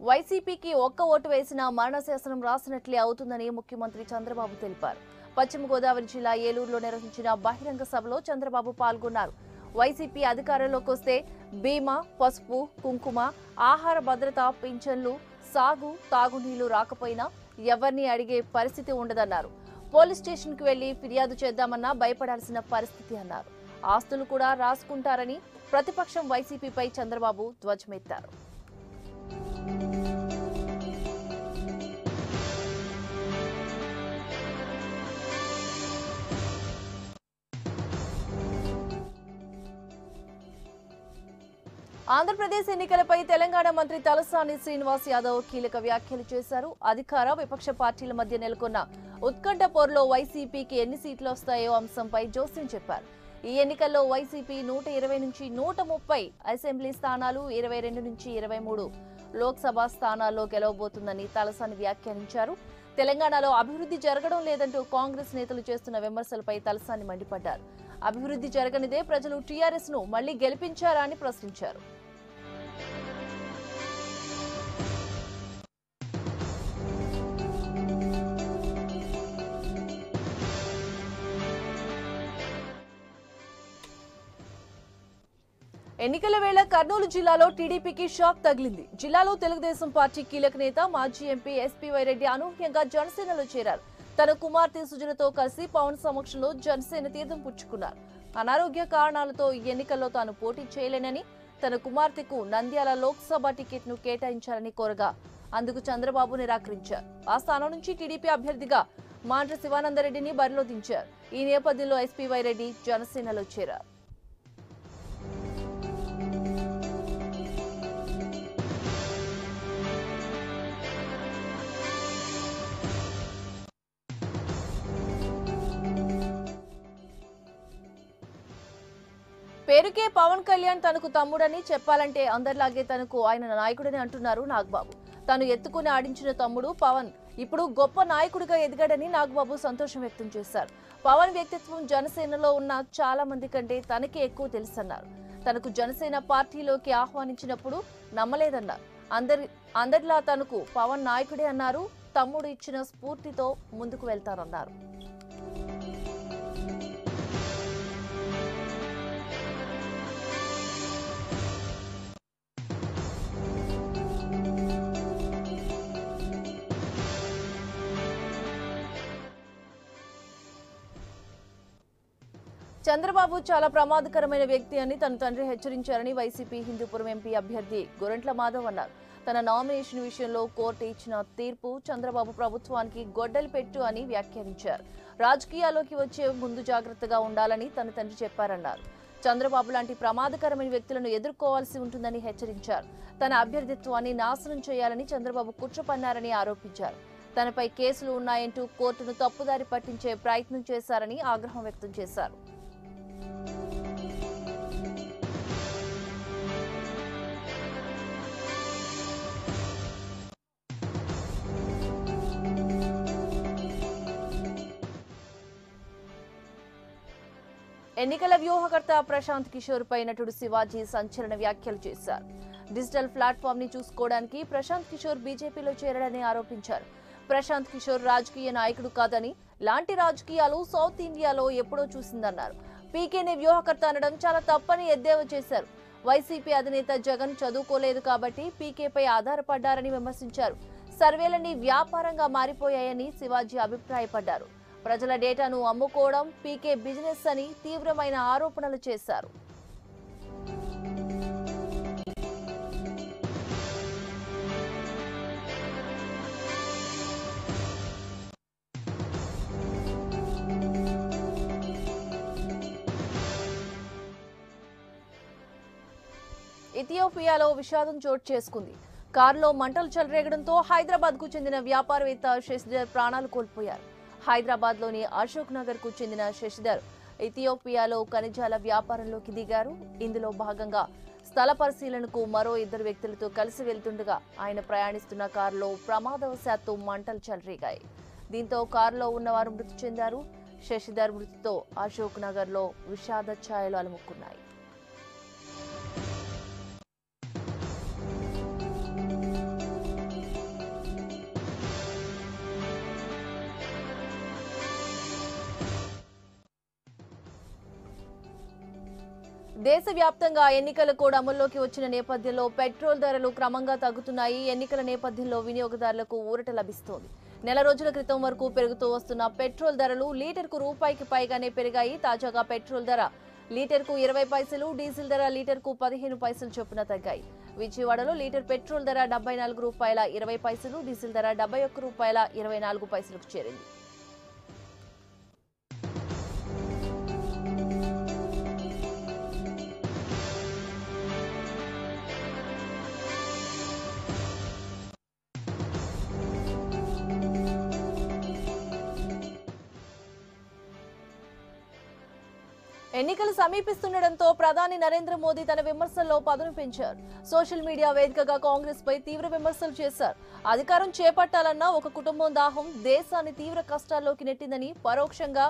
వైసీపీకి ఒక్క ఓటు వేసినా మరణ శాసనం రాసినట్లే అవుతుందని ముఖ్యమంత్రి చంద్రబాబు తెలిపారు. పశ్చిమ గోదావరి జిల్లా ఏలూరులో నిర్వహించిన బహిరంగ సభలో చంద్రబాబు పాల్గొన్నారు. వైసీపీ అధికారంలోకి వస్తే బీమా, పసుపు, కుంకుమ, ఆహార భద్రత, పింఛన్లు, సాగు, తాగునీళ్లు రాకపోయినా ఎవరిని అడిగే పరిస్థితి ఉండదన్నారు. పోలీస్ స్టేషన్కు వెళ్లి ఫిర్యాదు చేద్దామన్నా భయపడాల్సిన పరిస్థితి అన్నారు. ఆస్తులు కూడా రాసుకుంటారని ప్రతిపక్షం వైసీపీపై చంద్రబాబు ధ్వజమెత్తారు. ఆంధ్రప్రదేశ్ ఎన్నికలపై తెలంగాణ మంత్రి తలసాని శ్రీనివాస్ యాదవ్ కీలక వ్యాఖ్యలు చేశారు. అధికార విపక్ష పార్టీల మధ్య నెలకొన్న ఉత్కంఠ పోరులో వైసీపీకి ఎన్ని సీట్లు వస్తాయో అంశంపై జోస్యం చెప్పారు. ఈ ఎన్నికల్లో వైసీపీ 120 నుంచి 130 అసెంబ్లీ స్థానాలు, 22 నుంచి 23 లోక్సభ స్థానాల్లో గెలవబోతుందని తలసాని వ్యాఖ్యానించారు. తెలంగాణలో అభివృద్ధి జరగడం లేదంటూ కాంగ్రెస్ నేతలు చేస్తున్న విమర్శలపై తలసాని మండిపడ్డారు. అభివృద్ధి జరగనిదే ప్రజలు టీఆర్ఎస్ ను మళ్లీ గెలిపించారా అని ప్రశ్నించారు. ఎన్నికల వేళ కర్నూలు జిల్లాలో టీడీపీకి షాక్ తగిలింది. జిల్లాలో తెలుగుదేశం పార్టీ కీలక నేత మాజీ ఎంపీ ఎస్పీవై రెడ్డి అనూహ్యంగా జనసేనలో చేరారు. తన కుమార్తె సుజనతో కలిసి పవన్ సమక్షంలో జనసేన తీర్థం పుచ్చుకున్నారు. అనారోగ్య కారణాలతో ఈ ఎన్నికల్లో తాను పోటీ చేయలేనని, తన కుమార్తెకు నంద్యాల లోక్సభ టికెట్ ను కేటాయించాలని కోరగా అందుకు చంద్రబాబు నిరాకరించారు. ఆ స్థానం నుంచి టీడీపీ అభ్యర్థిగా మాండ్ర శివానందరెడ్డిని బరిలో దించారు. ఈ నేపథ్యంలో ఎస్పీవై రెడ్డి జనసేనలో చేరారు. పేరుకే పవన్ కళ్యాణ్ తనకు తమ్ముడని, చెప్పాలంటే అందరిలాగే తనకు ఆయన నాయకుడని అంటున్నారు నాగబాబు. తాను ఎత్తుకుని ఆడించిన తమ్ముడు పవన్ ఇప్పుడు గొప్ప నాయకుడిగా ఎదిగాడని నాగబాబు సంతోషం వ్యక్తం చేశారు. పవన్ వ్యక్తిత్వం జనసేనలో ఉన్న చాలా మంది కంటే తనకే ఎక్కువ తెలుసన్నారు. తనకు జనసేన పార్టీలోకి ఆహ్వానించినప్పుడు నమ్మలేదన్నారు. అందరిలా తనకు పవన్ నాయకుడే అన్నారు. తమ్ముడు ఇచ్చిన స్ఫూర్తితో ముందుకు వెళ్తారన్నారు. చంద్రబాబు చాలా ప్రమాదకరమైన వ్యక్తి అని తన తండ్రి హెచ్చరించారని వైసీపీ హిందూపురం ఎంపీ అభ్యర్థి గొరంట్ల మాధవ్ అన్నారు. తన నామినేషన్ విషయంలో కోర్టు ఇచ్చిన తీర్పు చంద్రబాబు ప్రభుత్వానికి గొడ్డలి పెట్టు అని వ్యాఖ్యానించారు. రాజకీయాల్లోకి వచ్చే ముందు జాగ్రత్తగా ఉండాలని తన తండ్రి చెప్పారన్నారు. చంద్రబాబు లాంటి ప్రమాదకరమైన వ్యక్తులను ఎదుర్కోవాల్సి ఉంటుందని హెచ్చరించారు. తన అభ్యర్థిత్వాన్ని నాశనం చేయాలని చంద్రబాబు కుట్ర పన్నారని ఆరోపించారు. తనపై కేసులు ఉన్నాయంటూ కోర్టును తప్పుదారి పట్టించే ప్రయత్నం చేశారని ఆగ్రహం వ్యక్తం చేశారు. ఎన్నికల వ్యూహకర్త ప్రశాంత్ కిషోర్ పై నటుడు శివాజీ సంచలన వ్యాఖ్యలు చేశారు. డిజిటల్ ప్లాట్ఫామ్ ని చూసుకోవడానికి ప్రశాంత్ కిషోర్ బీజేపీలో చేరాడని ఆరోపించారు. ప్రశాంత్ కిషోర్ రాజకీయ నాయకుడు కాదని, ఇలాంటి రాజకీయాలు సౌత్ ఇండియాలో ఎప్పుడో చూసిందన్నారు. పీకేనే వ్యూహకర్త అనడం చాలా తప్పని ఎద్దేవా చేశారు. వైసీపీ అధినేత జగన్ చదువుకోలేదు కాబట్టి పీకేపై ఆధారపడ్డారని విమర్శించారు. సర్వేలన్నీ వ్యాపారంగా మారిపోయాయని శివాజీ అభిప్రాయపడ్డారు. ప్రజల డేటాను అమ్ముకోవడం పీకే బిజినెస్ అని తీవ్రమైన ఆరోపణలు చేశారు. ఇథియోపియాలో విషాదం చోటు చేసుకుంది. కారులో మంటలు చెలరేగడంతో హైదరాబాద్ కు చెందిన వ్యాపారవేత్త శశిధర్ ప్రాణాలు కోల్పోయారు. హైదరాబాద్ లోని అశోక్ నగర్ కు చెందిన శశిధర్ ఇథియోపియాలో ఖనిజాల వ్యాపారంలోకి దిగారు. ఇందులో భాగంగా స్థల పరిశీలనకు మరో 2 వ్యక్తులతో కలిసి వెళ్తుండగా ఆయన ప్రయాణిస్తున్న కారులో ప్రమాదవశాత్తు మంటలు చెలరేగాయి. దీంతో కారులో ఉన్నవారు మృతి చెందారు. శశిధర్ మృతితో అశోక్ నగర్ లో విషాద ఛాయలు అలుముకున్నాయి. దేశవ్యాప్తంగా ఎన్నికల కోడ్ అమల్లోకి వచ్చిన నేపథ్యంలో పెట్రోల్ ధరలు క్రమంగా తగ్గుతున్నాయి. ఎన్నికల నేపథ్యంలో వినియోగదారులకు ఊరట లభిస్తోంది. నెల రోజుల క్రితం వరకు పెరుగుతూ వస్తున్న పెట్రోల్ ధరలు లీటర్కు రూపాయికి పైగానే పెరిగాయి. తాజాగా పెట్రోల్ ధర లీటర్కు 20 పైసలు, డీజిల్ ధర లీటర్కు 15 పైసలు చొప్పున తగ్గాయి. విజయవాడలో లీటర్ పెట్రోల్ ధర 74 రూపాయల 20 పైసలు, డీజిల్ ధర 71 రూపాయల 24 పైసలకు చేరింది. ఎన్నికలు సమీపిస్తుండటంతో ప్రధాని నరేంద్ర మోదీ తన విమర్శల్లో పదును పెంచారు. సోషల్ మీడియా వేదికగా కాంగ్రెస్ పై తీవ్ర విమర్శలు చేశారు. అధికారం చేపట్టాలన్న ఒక కుటుంబం దాహం దేశాన్ని తీవ్ర కష్టాల్లోకి నెట్టిందని పరోక్షంగా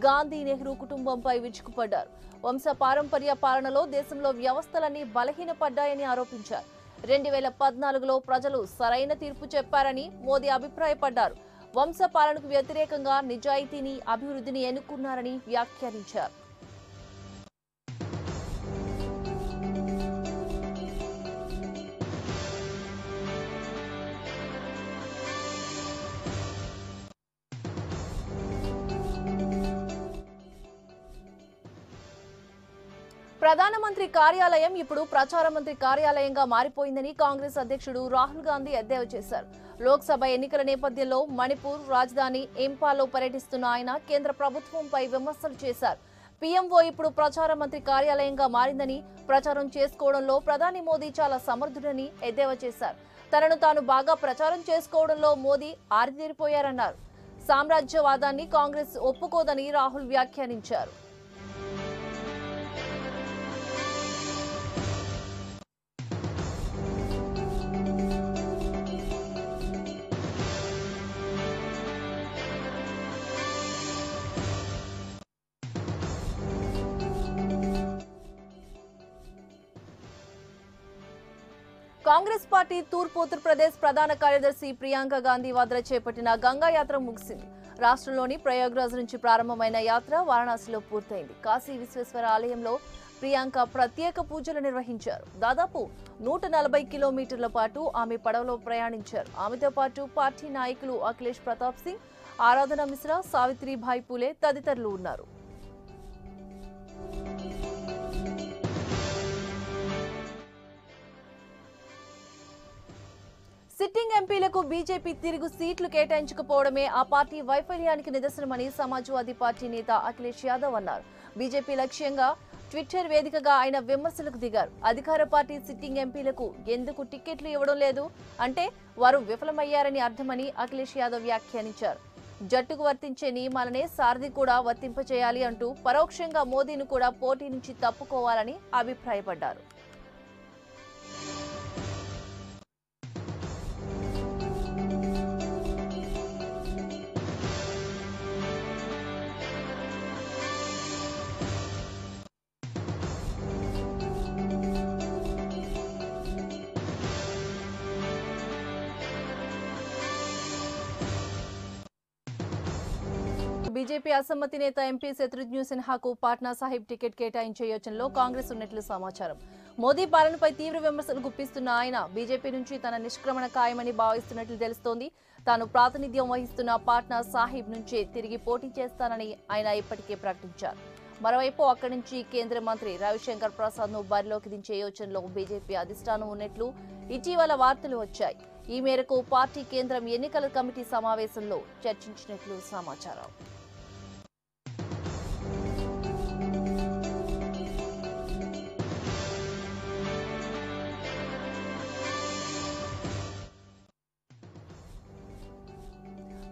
గాంధీ నెహ్రూ కుటుంబంపై విరుచుకుపడ్డారు. వంశ పారంపర్య పాలనలో దేశంలో వ్యవస్థలన్నీ బలహీనపడ్డాయని ఆరోపించారు. 2014లో ప్రజలు సరైన తీర్పు చెప్పారని మోదీ అభిప్రాయపడ్డారు. వంశ పాలనకు వ్యతిరేకంగా నిజాయితీని, అభివృద్ధిని ఎన్నుకున్నారని వ్యాఖ్యానించారు. ప్రధానమంత్రి కార్యాలయం ఇప్పుడు ప్రచార మంత్రి కార్యాలయంగా మారిపోయిందని కాంగ్రెస్ అధ్యక్షుడు రాహుల్ గాంధీ ఎద్దేవా చేశారు. లోక్సభ ఎన్నికల నేపథ్యంలో మణిపూర్ రాజధాని ఇంపాల్లో పర్యటిస్తున్న ఆయన కేంద్ర ప్రభుత్వంపై విమర్శలు చేశారు. పీఎంఓ ఇప్పుడు ప్రచార మంత్రి కార్యాలయంగా మారిందని, ప్రచారం చేసుకోవడంలో ప్రధాని మోదీ చాలా సమర్థుడని ఎద్దేవా చేశారు. తనను తాను బాగా ప్రచారం చేసుకోవడంలో మోదీ ఆరితేరిపోయారన్నారు. సామ్రాజ్యవాదాన్ని కాంగ్రెస్ ఒప్పుకోదని రాహుల్ వ్యాఖ్యానించారు. కాంగ్రెస్ పార్టీ తూర్పు ఉత్తరప్రదేశ్ ప్రధాన కార్యదర్శి ప్రియాంక గాంధీ వాద్రా చేపట్టిన గంగా యాత్ర ముగిసింది. రాష్ట్రంలోని ప్రయాగ్రాజ్ నుంచి ప్రారంభమైన యాత్ర వారణాసిలో పూర్తయింది. కాశీ విశ్వేశ్వర ఆలయంలో ప్రియాంక ప్రత్యేక పూజలు నిర్వహించారు. దాదాపు 140 కిలోమీటర్ల పాటు ఆమె పడవలో ప్రయాణించారు. ఆమెతో పాటు పార్టీ నాయకులు అఖిలేష్ ప్రతాప్ సింగ్, ఆరాధన మిశ్రా, సావిత్రిబాయి పూలే తదితరులు ఉన్నారు. సిట్టింగ్ ఎంపీలకు బీజేపీ తిరుగు సీట్లు కేటాయించకపోవడమే ఆ పార్టీ వైఫల్యానికి నిదర్శనమని సమాజ్వాదీ పార్టీ నేత అఖిలేష్ యాదవ్ అన్నారు. బీజేపీ లక్ష్యంగా ట్విట్టర్ వేదికగా ఆయన విమర్శలకు దిగారు. అధికార పార్టీ సిట్టింగ్ ఎంపీలకు ఎందుకు టికెట్లు ఇవ్వడం లేదు అంటే వారు విఫలమయ్యారని అర్థమని అఖిలేష్ యాదవ్ వ్యాఖ్యానించారు. జట్టుకు వర్తించే నియమాలనే సారథి కూడా వర్తింపచేయాలి అంటూ పరోక్షంగా మోదీని కూడా పోటీ నుంచి తప్పుకోవాలని అభిప్రాయపడ్డారు. బీజేపీ అసమ్మతి నేత ఎంపీ శత్రుఘ్న సిన్హాకు పాట్నా సాహిబ్ టికెట్ కేటాయించే యోచనలో కాంగ్రెస్ ఉన్నట్లు సమాచారం. మోదీ పాలనపై తీవ్ర విమర్శలు గుప్పిస్తున్న ఆయన బీజేపీ నుంచి తన నిష్క్రమణ ఖాయమని భావిస్తున్నట్లు తెలుస్తోంది. తాను ప్రాతినిధ్యం వహిస్తున్న పాట్నా సాహిబ్ నుంచే తిరిగి పోటీ చేస్తానని ఆయన ఇప్పటికే ప్రకటించారు. మరోవైపు అక్కడి నుంచి కేంద్ర మంత్రి రవిశంకర్ ప్రసాద్ ను బరిలోకి దించే యోచనలో బీజేపీ అధిష్టానం ఉన్నట్లు ఇటీవల వార్తలు వచ్చాయి. ఈ మేరకు పార్టీ కేంద్రం ఎన్నికల కమిటీ సమావేశంలో చర్చించినట్లు సమాచారం.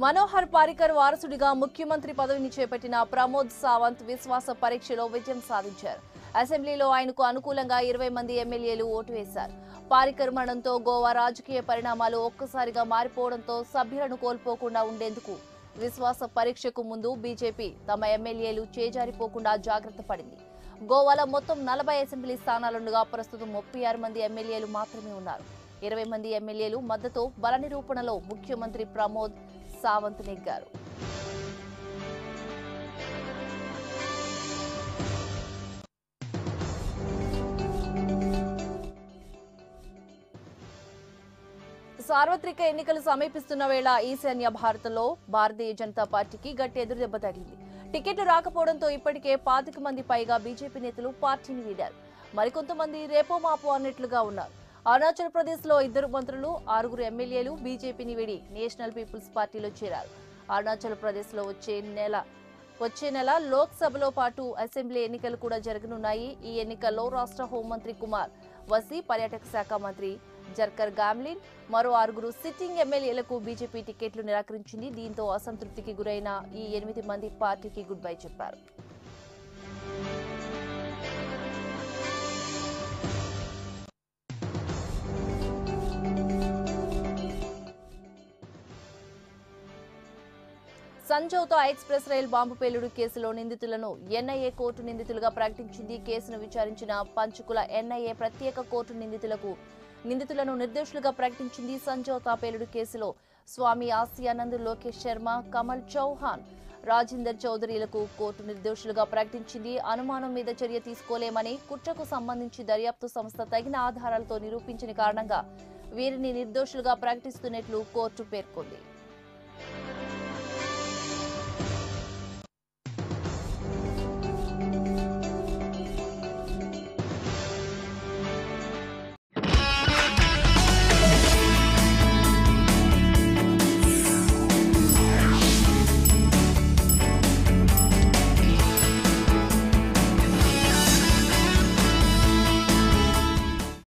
మనోహర్ పారికర్ వారసుడిగా ముఖ్యమంత్రి పదవిని చేపట్టిన ప్రమోద్ సావంత్ విశ్వాస పరీక్షలో విజయం సాధించారు. అసెంబ్లీలో ఆయనకు అనుకూలంగా 20 మంది ఎమ్మెల్యేలు ఓటు వేశారు. పారికర్ మరణంతో గోవా రాజకీయ పరిణామాలు ఒక్కసారిగా మారిపోవడంతో సభ్యులను కోల్పోకుండా ఉండేందుకు విశ్వాస పరీక్షకు ముందు బీజేపీ తమ ఎమ్మెల్యేలు చేజారిపోకుండా జాగ్రత్త పడింది. గోవాలో మొత్తం 40 అసెంబ్లీ స్థానాలుండగా ప్రస్తుతం 36 మంది ఎమ్మెల్యేలు మాత్రమే ఉన్నారు. 20 మంది ఎమ్మెల్యేలు మద్దతు బల నిరూపణలో ముఖ్యమంత్రి ప్రమోద్ సావంత్ నెగ్గారు. సార్వత్రిక ఎన్నికలు సమీపిస్తున్న వేళ ఈశాన్య భారత్లో భారతీయ జనతా పార్టీకి గట్టి ఎదురుదెబ్బ తగిలింది. టికెట్లు రాకపోవడంతో ఇప్పటికే 25 మంది పైగా బీజేపీ నేతలు పార్టీని వీడారు. మరికొంతమంది రేపో మాపో అన్నట్లుగా ఉన్నారు. అరుణాచల్ ప్రదేశ్ లో 2 మంత్రులు, 6 ఎమ్మెల్యేలు బీజేపీని వీడి నేషనల్ పీపుల్స్ పార్టీలో చేరారు. అరుణాచల్ ప్రదేశ్ లో వచ్చే నెల లోక్సభలో పాటు అసెంబ్లీ ఎన్నికలు కూడా జరగనున్నాయి. ఈ ఎన్నికల్లో రాష్ట్ర హోంమంత్రి కుమార్ వసీ, పర్యాటక శాఖ మంత్రి జర్కర్ గామ్లిన్, మరో 6 సిట్టింగ్ ఎమ్మెల్యేలకు బీజేపీ టికెట్లు నిరాకరించింది. దీంతో అసంతృప్తికి గురైన ఈ 8 మంది పార్టీకి గుడ్ బై చెప్పారు. సంజౌతా ఎక్స్ప్రెస్ రైల్ బాంబు పేలుడు కేసులో నిందితులను ఎన్ఐఏ కోర్టు నిందితులుగా ప్రకటించింది. కేసును విచారించిన పంచకుల ఎన్ఐఏ ప్రత్యేక కోర్టు నిందితులను నిర్దోషులుగా ప్రకటించింది. సంజౌతా పేలుడు కేసులో స్వామి ఆసియానంద్, లోకేష్ శర్మ, కమల్ చౌహాన్, రాజేందర్ చౌదరిలకు కోర్టు నిర్దోషులుగా ప్రకటించింది. అనుమానం మీద చర్య తీసుకోలేమని, కుట్రకు సంబంధించి దర్యాప్తు సంస్థ తగిన ఆధారాలతో నిరూపించిన కారణంగా వీరిని నిర్దోషులుగా ప్రకటిస్తున్నట్లు కోర్టు పేర్కొంది.